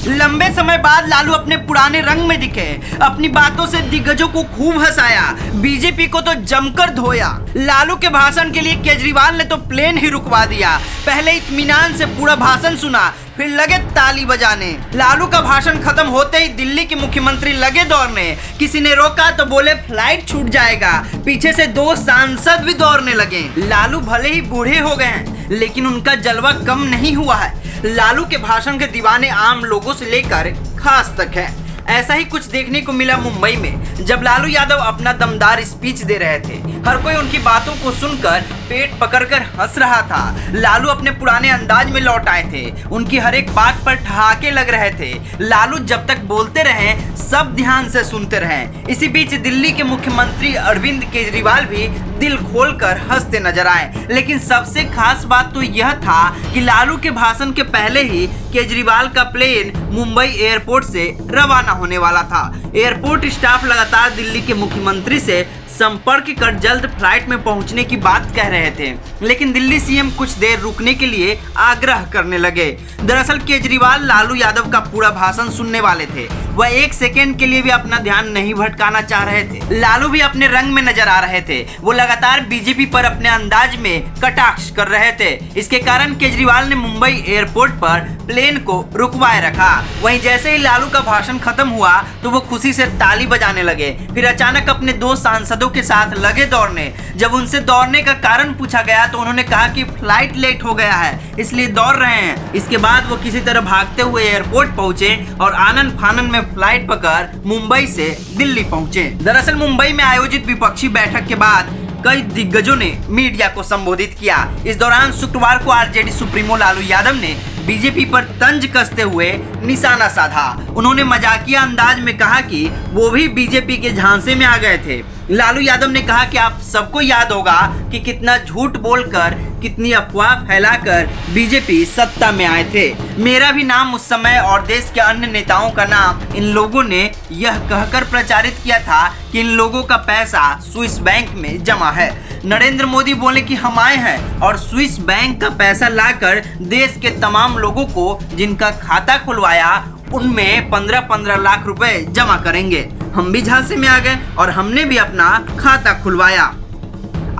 लंबे समय बाद लालू अपने पुराने रंग में दिखे। अपनी बातों से दिग्गजों को खूब हंसाया, बीजेपी को तो जमकर धोया। लालू के भाषण के लिए केजरीवाल ने तो प्लेन ही रुकवा दिया। पहले इत्मीनान से पूरा भाषण सुना, फिर लगे ताली बजाने। लालू का भाषण खत्म होते ही दिल्ली के मुख्यमंत्री लगे दौड़ने। किसी ने रोका तो बोले फ्लाइट छूट जाएगा। पीछे से 2 सांसद भी दौड़ने लगे। लालू भले ही बूढ़े हो गए हैं, लेकिन उनका जलवा कम नहीं हुआ है। लालू के भाषण के दीवाने आम लोगों से लेकर खास तक है। ऐसा ही कुछ देखने को मिला मुंबई में, जब लालू यादव अपना दमदार स्पीच दे रहे थे। हर कोई उनकी बातों को सुनकर पेट पकड़कर हंस रहा था। लालू अपने पुराने अंदाज में लौट आए थे। उनकी हर एक बात पर ठहाके लग रहे थे। लालू जब तक बोलते रहे, सब ध्यान से सुनते रहे। इसी बीच दिल्ली के मुख्यमंत्री अरविंद केजरीवाल भी दिल खोलकर हंसते नजर आए। लेकिन सबसे खास बात तो यह था कि लालू के भाषण के पहले ही केजरीवाल का प्लेन मुंबई एयरपोर्ट से रवाना होने वाला था। एयरपोर्ट स्टाफ लगातार दिल्ली के मुख्यमंत्री से संपर्क कर जल्द फ्लाइट में पहुंचने की बात कह रहे थे, लेकिन दिल्ली सीएम कुछ देर रुकने के लिए आग्रह करने लगे। दरअसल केजरीवाल लालू यादव का पूरा भाषण सुनने वाले थे। वह 1 सेकेंड के लिए भी अपना ध्यान नहीं भटकाना चाह रहे थे। लालू भी अपने रंग में नजर आ रहे थे। वो लगातार बीजेपी पर अपने अंदाज में कटाक्ष कर रहे थे। इसके कारण केजरीवाल ने मुंबई एयरपोर्ट पर प्लेन को रुकवाए रखा। वहीं जैसे ही लालू का भाषण खत्म हुआ तो वो खुशी से ताली बजाने लगे। फिर अचानक अपने 2 सांसदों के साथ लगे दौड़ने। जब उनसे दौड़ने का कारण पूछा गया तो उन्होंने कहा कि फ्लाइट लेट हो गया है, इसलिए दौड़ रहे हैं। इसके बाद वो किसी तरह भागते हुए एयरपोर्ट पहुंचे और आनन फानन में फ्लाइट पकड़ मुंबई से दिल्ली पहुंचे। दरअसल मुंबई में आयोजित विपक्षी बैठक के बाद कई दिग्गजों ने मीडिया को संबोधित किया। इस दौरान शुक्रवार को आरजेडी सुप्रीमो लालू यादव ने बीजेपी पर तंज कसते हुए निशाना साधा। उन्होंने मजाकिया अंदाज में कहा कि वो भी बीजेपी के झांसे में आ गए थे। लालू यादव ने कहा कि आप सबको याद होगा कि कितना झूठ बोलकर, कितनी अफवाह फैलाकर बीजेपी सत्ता में आए थे। मेरा भी नाम उस समय और देश के अन्य नेताओं का नाम इन लोगों ने यह कहकर प्रचारित किया था कि इन लोगों का पैसा स्विस बैंक में जमा है। नरेंद्र मोदी बोले कि हम आए हैं और स्विस बैंक का पैसा लाकर देश के तमाम लोगों को जिनका खाता खुलवाया उनमें 15-15 लाख रुपए जमा करेंगे। हम भी झांसे में आ गए और हमने भी अपना खाता खुलवाया।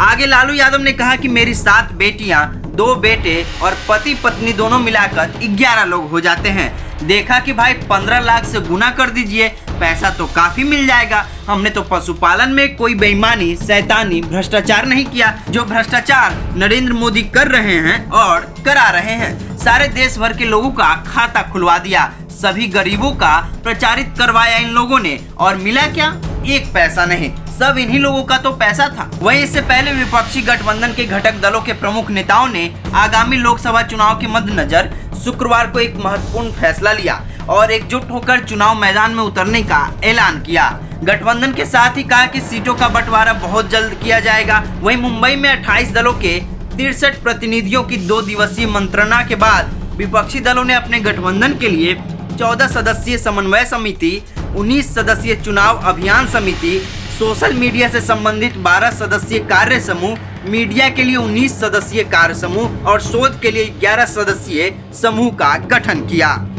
आगे लालू यादव ने कहा कि मेरी 7 बेटियां, 2 बेटे और पति पत्नी दोनों मिलाकर 11 लोग हो जाते हैं। देखा कि भाई 15 लाख से गुना कर दीजिए, पैसा तो काफी मिल जाएगा। हमने तो पशुपालन में कोई बेईमानी, शैतानी, भ्रष्टाचार नहीं किया, जो भ्रष्टाचार नरेंद्र मोदी कर रहे हैं और करा रहे हैं। सारे देश भर के लोगों का खाता खुलवा दिया, सभी गरीबों का प्रचारित करवाया इन लोगों ने, और मिला क्या? 1 पैसा नहीं, सब इन्हीं लोगों का तो पैसा था। वहीं इससे पहले विपक्षी गठबंधन के घटक दलों के प्रमुख नेताओं ने आगामी लोकसभा चुनाव के मद्देनजर शुक्रवार को एक महत्वपूर्ण फैसला लिया और एकजुट होकर चुनाव मैदान में उतरने का ऐलान किया। गठबंधन के साथ ही कहा कि सीटों का बंटवारा बहुत जल्द किया जाएगा। वहीं मुंबई में 28 दलों के 63 प्रतिनिधियों की 2 दिवसीय मंत्रणा के बाद विपक्षी दलों ने अपने गठबंधन के लिए 14 सदस्यीय समन्वय समिति, 19 सदस्यीय चुनाव अभियान समिति, सोशल मीडिया से संबंधित 12 सदस्यीय कार्य समूह, मीडिया के लिए 19 सदस्यीय कार्य समूह और शोध के लिए 11 सदस्यीय समूह का गठन किया।